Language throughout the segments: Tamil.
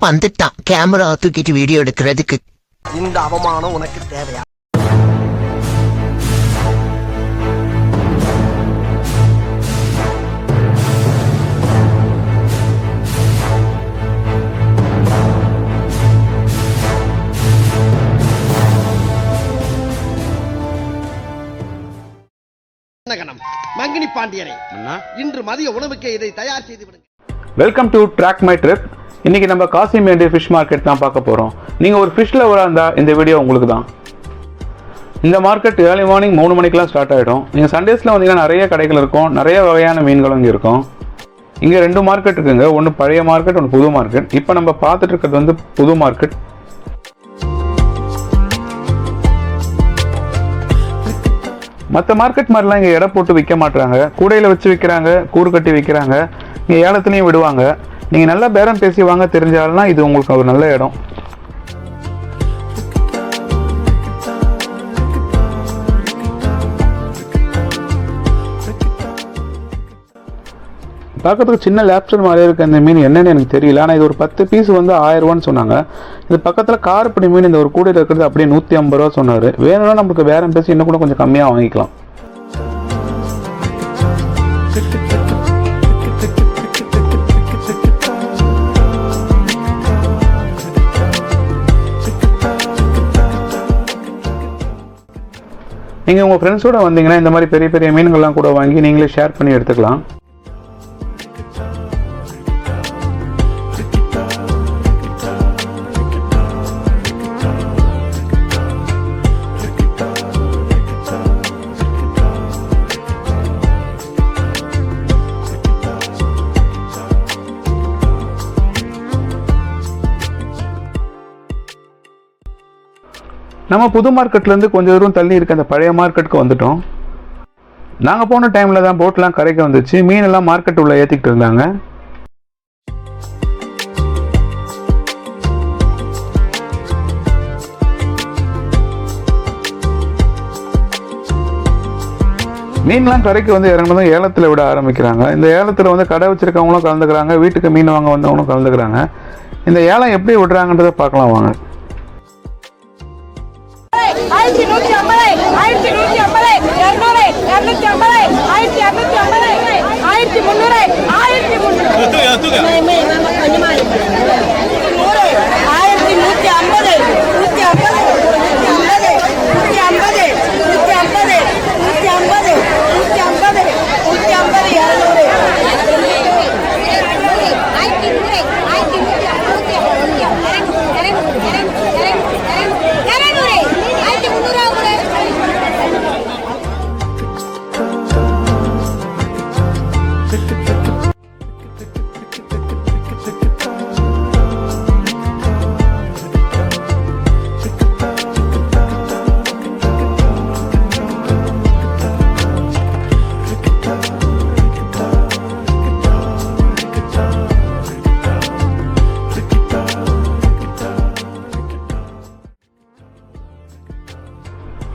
வந்துட்டான் கேமரா தூக்கிட்டு வீடியோ எடுக்கிறதுக்கு. இந்த அவமானம் உனக்கு தேவையா? மங்கினி பாண்டியனை இன்று மதிய உணவுக்கு இதை தயார் செய்து விடுங்க. Welcome to track my trip. இன்னைக்கு நம்ம காசிமேடு ஃபிஷ் மார்க்கெட் தான் பார்க்க போகிறோம். நீங்கள் ஒரு ஃபிஷ் லவராக இருந்தால் இந்த வீடியோ உங்களுக்கு தான். இந்த மார்க்கெட் ஏர்லி மார்னிங் 3 மணிக்கெலாம் ஸ்டார்ட் ஆகிடும். நீங்கள் சண்டேஸில் வந்தீங்கன்னா நிறைய கடைகள் இருக்கும், நிறைய வகையான மீன்களும் இங்கே இருக்கும். இங்கே 2 மார்க்கெட் இருக்குங்க, ஒன்று பழைய மார்க்கெட், ஒன்று புது மார்க்கெட். இப்போ நம்ம பார்த்துட்டு இருக்கிறது வந்து புது மார்க்கெட். மற்ற மார்க்கெட் மாதிரிலாம் இங்கே எடை போட்டு விற்க மாட்டாங்க. கூடையில் வச்சு விற்கிறாங்க, கூறு கட்டி விற்கிறாங்க. இங்கே ஏலத்துலேயும் விடுவாங்க. நீங்கள் நல்லா பேரம் பேசி வாங்க தெரிஞ்சாலும் இது உங்களுக்கு ஒரு நல்ல இடம். பார்க்கறதுக்கு சின்ன லேப்ஸ்டர் மாதிரி இருக்குது. அந்த மீன் என்னன்னு எனக்கு தெரியல. ஆனால் இது ஒரு 10 பீஸ் வந்து 1000 ரூபான்னு சொன்னாங்க. இது பக்கத்தில் காரப்படி மீன் இந்த ஒரு கூடையில் இருக்கிறது அப்படியே 150 ரூபா சொன்னார். வேணும்னா நமக்கு பேரம் பேசி இன்னும் கூட கொஞ்சம் கம்மியாக வாங்கிக்கலாம். நீங்கள் உங்கள் ஃப்ரெண்ட்ஸோடு வந்தீங்கன்னா இந்த மாதிரி பெரிய பெரிய மீன்கள்லாம் கூட வாங்கி நீங்களே ஷேர் பண்ணி எடுத்துக்கலாம். நம்ம புது மார்க்கெட்லேருந்து கொஞ்சம் தூரம் தள்ளி இருக்க அந்த பழைய மார்க்கெட்டுக்கு வந்துட்டோம். நாங்கள் போன டைமில் தான் போட்லாம் கரைக்கு வந்துச்சு. மீனெல்லாம் மார்க்கெட் உள்ள ஏற்றிக்கிட்டு இருந்தாங்க. மீன்லாம் கரைக்கு வந்து இறங்கினதும் ஏலத்தில் விட ஆரம்பிக்கிறாங்க. இந்த ஏலத்தில் வந்து கடை வச்சிருக்கவங்களும் கலந்துக்கிறாங்க, வீட்டுக்கு மீன் வாங்க வந்தவங்களும் கலந்துக்கிறாங்க. இந்த ஏலம் எப்படி விடுறாங்கன்றதை பார்க்கலாம் வாங்க. 1150, 1150, 200, 250, 1250, 1300,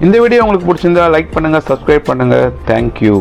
இந்த வீடியோ உங்களுக்கு பிடிச்சிருந்தா லைக் பண்ணுங்கள், சப்ஸ்கிரைப் பண்ணுங்கள். தேங்க்யூ.